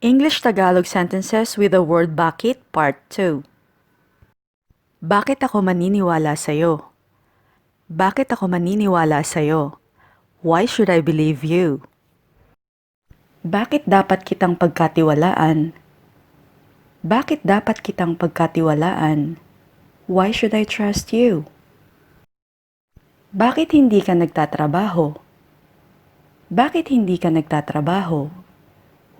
English-Tagalog sentences with the word bakit, part 2. Bakit ako maniniwala sa'yo? Bakit ako maniniwala sa'yo? Why should I believe you? Bakit dapat kitang pagkatiwalaan? Bakit dapat kitang pagkatiwalaan? Why should I trust you? Bakit hindi ka nagtatrabaho? Bakit hindi ka nagtatrabaho?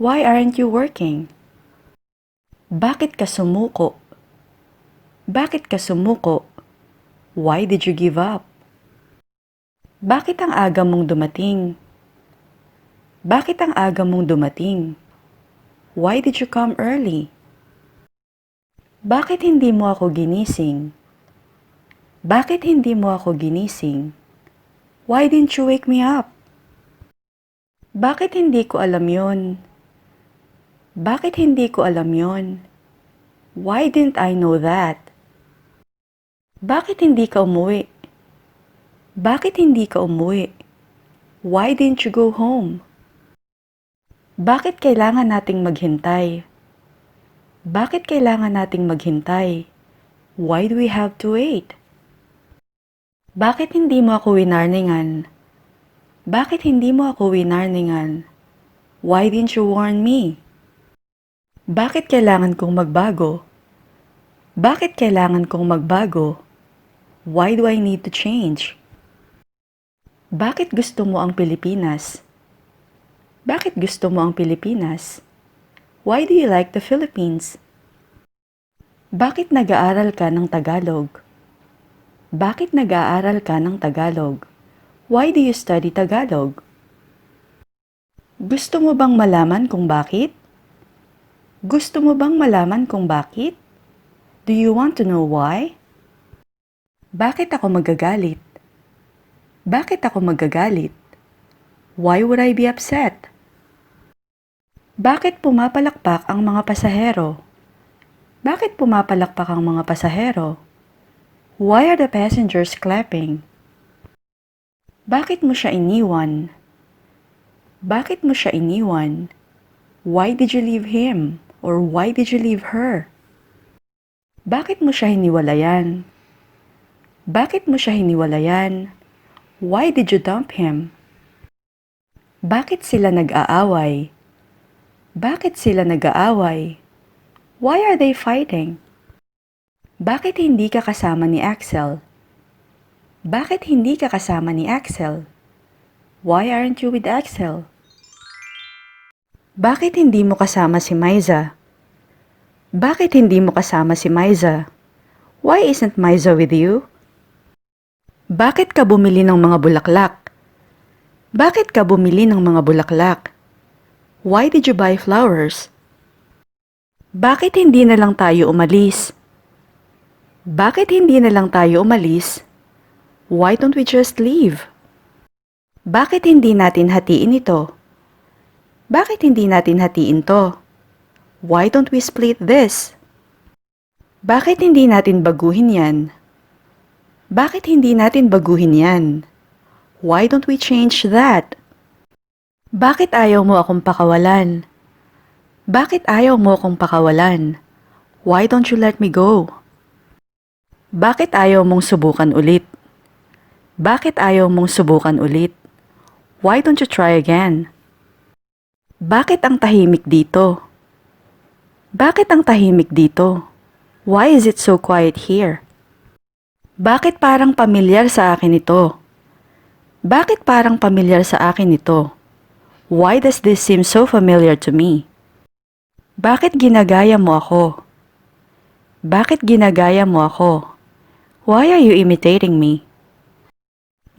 Why aren't you working? Bakit ka sumuko? Bakit ka sumuko? Why did you give up? Bakit ang aga mong dumating? Bakit ang aga mong dumating? Why did you come early? Bakit hindi mo ako ginising? Bakit hindi mo ako ginising? Why didn't you wake me up? Bakit hindi ko alam yon? Bakit hindi ko alam yon? Why didn't I know that? Bakit hindi ka umuwi? Bakit hindi ka umuwi? Why didn't you go home? Bakit kailangan nating maghintay? Bakit kailangan nating maghintay? Why do we have to wait? Bakit hindi mo ako winarningan? Bakit hindi mo ako winarningan? Why didn't you warn me? Bakit kailangan kong magbago? Bakit kailangan kong magbago? Why do I need to change? Bakit gusto mo ang Pilipinas? Bakit gusto mo ang Pilipinas? Why do you like the Philippines? Bakit nag-aaral ka ng Tagalog? Bakit nag-aaral ka ng Tagalog? Why do you study Tagalog? Gusto mo bang malaman kung bakit? Gusto mo bang malaman kung bakit? Do you want to know why? Bakit ako magagalit? Bakit ako magagalit? Why would I be upset? Bakit pumapalakpak ang mga pasahero? Bakit pumapalakpak ang mga pasahero? Why are the passengers clapping? Bakit mo siya iniwan? Bakit mo siya iniwan? Why did you leave him? Or why did you leave her? Bakit mo siya hiniwalayan? Bakit mo siya hiniwalayan? Why did you dump him? Bakit sila nag-aaway? Bakit sila nag-aaway? Why are they fighting? Bakit hindi ka kasama ni Axel? Bakit hindi ka kasama ni Axel? Why aren't you with Axel? Bakit hindi mo kasama si Maiza? Bakit hindi mo kasama si Maiza? Why isn't Maiza with you? Bakit ka bumili ng mga bulaklak? Bakit ka bumili ng mga bulaklak? Why did you buy flowers? Bakit hindi na lang tayo umalis? Bakit hindi na lang tayo umalis? Why don't we just leave? Bakit hindi natin hatiin ito? Bakit hindi natin hatiin to? Why don't we split this? Bakit hindi natin baguhin yan? Bakit hindi natin baguhin yan? Why don't we change that? Bakit ayaw mo akong pakawalan? Bakit ayaw mo akong pakawalan? Why don't you let me go? Bakit ayaw mong subukan ulit? Bakit ayaw mong subukan ulit? Why don't you try again? Bakit ang tahimik dito? Bakit ang tahimik dito? Why is it so quiet here? Bakit parang pamilyar sa akin ito? Bakit parang pamilyar sa akin ito? Why does this seem so familiar to me? Bakit ginagaya mo ako? Bakit ginagaya mo ako? Why are you imitating me?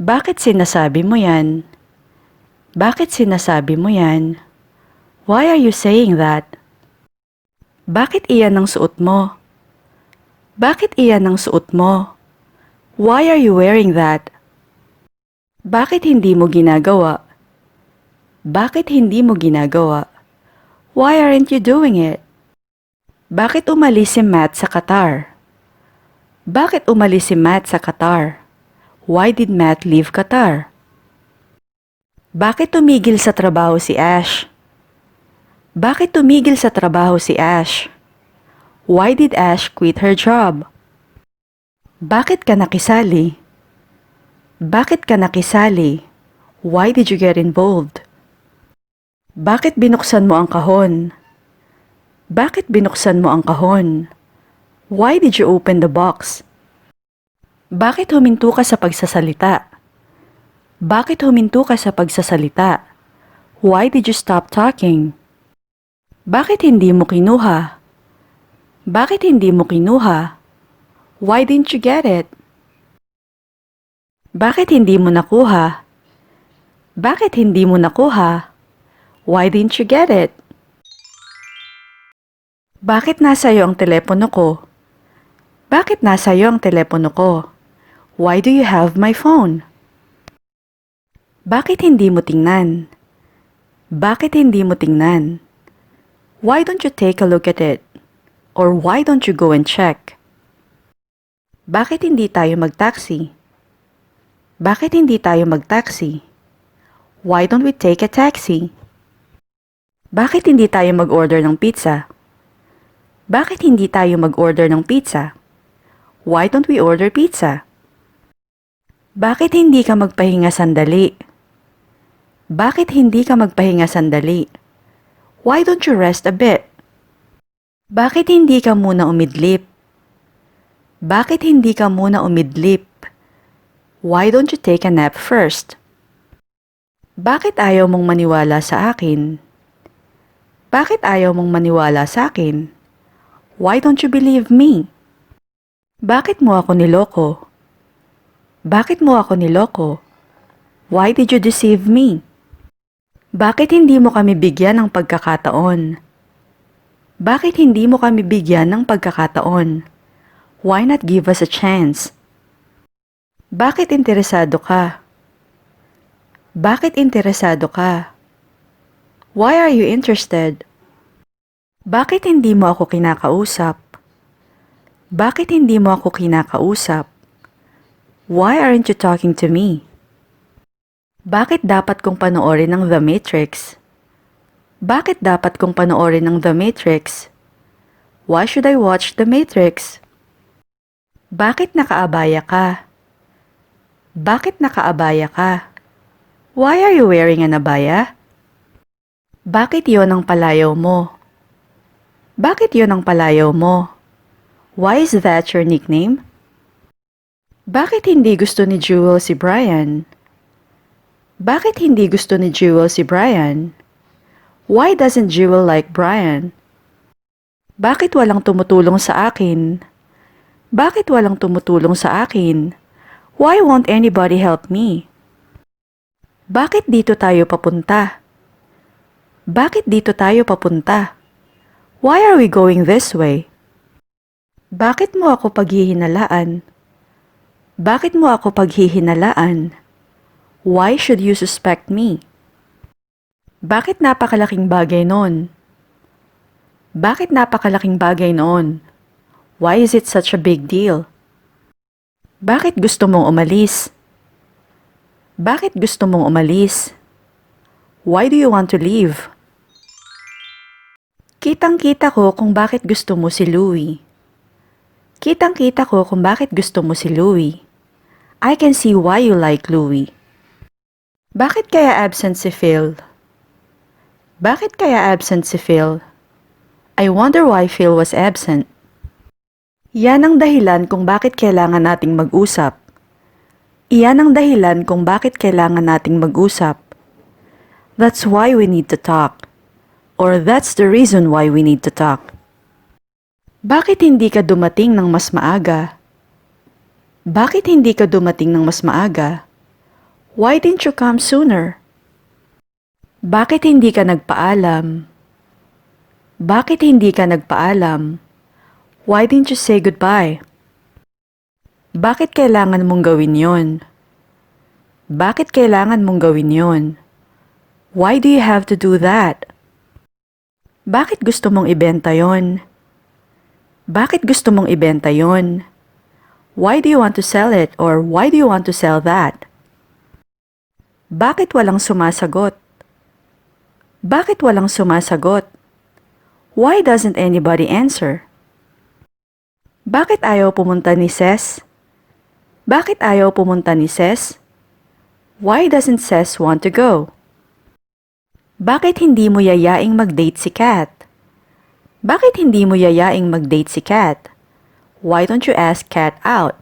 Bakit sinasabi mo yan? Bakit sinasabi mo yan? Why are you saying that? Bakit iyan ang suot mo? Bakit iyan ang suot mo? Why are you wearing that? Bakit hindi mo ginagawa? Bakit hindi mo ginagawa? Why aren't you doing it? Bakit umalis si Matt sa Qatar? Bakit umalis si Matt sa Qatar? Why did Matt leave Qatar? Bakit tumigil sa trabaho si Ash? Bakit tumigil sa trabaho si Ash? Why did Ash quit her job? Bakit ka nakisali? Bakit ka nakisali? Why did you get involved? Bakit binuksan mo ang kahon? Bakit binuksan mo ang kahon? Why did you open the box? Bakit huminto ka sa pagsasalita? Bakit huminto ka sa pagsasalita? Why did you stop talking? Bakit hindi mo kinuha? Bakit hindi mo kinuha? Why didn't you get it? Bakit hindi mo nakuha? Bakit hindi mo nakuha? Why didn't you get it? Bakit nasa iyo ang telepono ko? Bakit nasa iyo ang telepono ko? Why do you have my phone? Bakit hindi mo tingnan? Bakit hindi mo tingnan? Why don't you take a look at it? Or why don't you go and check? Bakit hindi tayo mag-taxi? Bakit hindi tayo mag-taxi? Why don't we take a taxi? Bakit hindi tayo mag-order ng pizza? Bakit hindi tayo mag-order ng pizza? Why don't we order pizza? Bakit hindi ka magpahinga sandali? Bakit hindi ka magpahinga sandali? Why don't you rest a bit? Bakit hindi ka muna umidlip? Bakit hindi ka muna umidlip? Why don't you take a nap first? Bakit ayaw mong maniwala sa akin? Bakit ayaw mong maniwala sa akin? Why don't you believe me? Bakit mo ako niloko? Bakit mo ako niloko? Why did you deceive me? Bakit hindi mo kami bigyan ng pagkakataon? Bakit hindi mo kami bigyan ng pagkakataon? Why not give us a chance? Bakit interesado ka? Bakit interesado ka? Why are you interested? Bakit hindi mo ako kinakausap? Bakit hindi mo ako kinakausap? Why aren't you talking to me? Bakit dapat kong panoorin ang The Matrix? Bakit dapat kong panoorin ang The Matrix? Why should I watch The Matrix? Bakit nakaabaya ka? Bakit nakaabaya ka? Why are you wearing an abaya? Bakit yon ang palayaw mo? Bakit yon ang palayaw mo? Why is that your nickname? Bakit hindi gusto ni Jewel si Brian? Bakit hindi gusto ni Jewel si Brian? Why doesn't Jewel like Brian? Bakit walang tumutulong sa akin? Bakit walang tumutulong sa akin? Why won't anybody help me? Bakit dito tayo papunta? Bakit dito tayo papunta? Why are we going this way? Bakit mo ako paghihinalaan? Bakit mo ako paghihinalaan? Why should you suspect me? Bakit napakalaking bagay noon? Bakit napakalaking bagay noon? Why is it such a big deal? Bakit gusto mong umalis? Bakit gusto mong umalis? Why do you want to leave? Kitang-kita ko kung bakit gusto mo si Louie. Kitang-kita ko kung bakit gusto mo si Louie. I can see why you like Louie. Bakit kaya absent si Phil? Bakit kaya absent si Phil? I wonder why Phil was absent. Yan ang dahilan kung bakit kailangan nating mag-usap. Iyan ang dahilan kung bakit kailangan nating mag-usap. That's why we need to talk. Or that's the reason why we need to talk. Bakit hindi ka dumating ng mas maaga? Bakit hindi ka dumating ng mas maaga? Why didn't you come sooner? Bakit hindi ka nagpaalam? Bakit hindi ka nagpaalam? Why didn't you say goodbye? Bakit kailangan mong gawin yon? Bakit kailangan mong gawin yon? Why do you have to do that? Bakit gusto mong ibenta yon? Bakit gusto mong ibenta yon? Why do you want to sell it or why do you want to sell that? Bakit walang sumasagot? Bakit walang sumasagot? Why doesn't anybody answer? Bakit ayaw pumunta ni Ses? Bakit ayaw pumunta ni Ses? Why doesn't Ses want to go? Bakit hindi mo yayaing mag-date si Kat? Bakit hindi mo yayaing mag-date si Kat? Why don't you ask Kat out?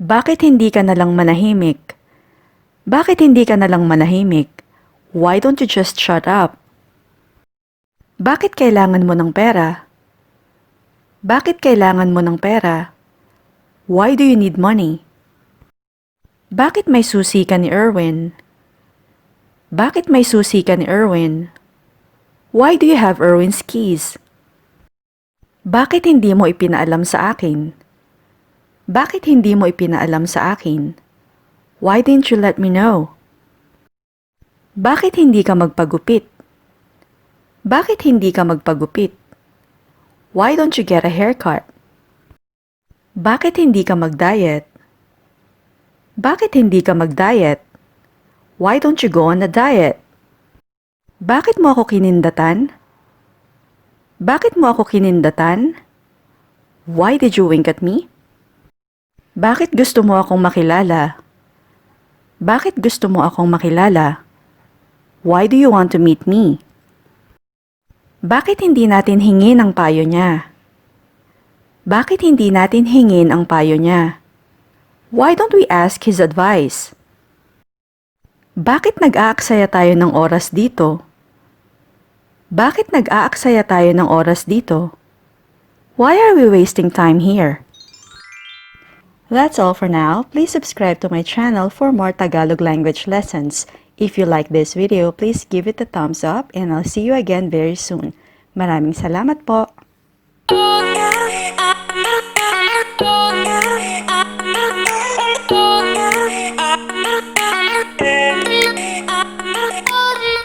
Bakit hindi ka nalang manahimik? Bakit hindi ka nalang manahimik? Why don't you just shut up? Bakit kailangan mo ng pera? Bakit kailangan mo ng pera? Why do you need money? Bakit may susi ka ni Erwin? Bakit may susi ka ni Erwin? Why do you have Erwin's keys? Bakit hindi mo ipinaalam sa akin? Bakit hindi mo ipinaalam sa akin? Why didn't you let me know? Bakit hindi ka magpagupit? Bakit hindi ka magpagupit? Why don't you get a haircut? Bakit hindi ka mag-diet? Bakit hindi ka mag-diet? Why don't you go on a diet? Bakit mo ako kinindatan? Bakit mo ako kinindatan? Why did you wink at me? Bakit gusto mo akong makilala? Bakit gusto mo akong makilala? Why do you want to meet me? Bakit hindi natin hingin ang payo niya? Bakit hindi natin hingin ang payo niya? Why don't we ask his advice? Bakit nag-aaksaya tayo ng oras dito? Bakit nag-aaksaya tayo ng oras dito? Why are we wasting time here? That's all for now. Please subscribe to my channel for more Tagalog language lessons. If you like this video, please give it a thumbs up and I'll see you again very soon. Maraming salamat po!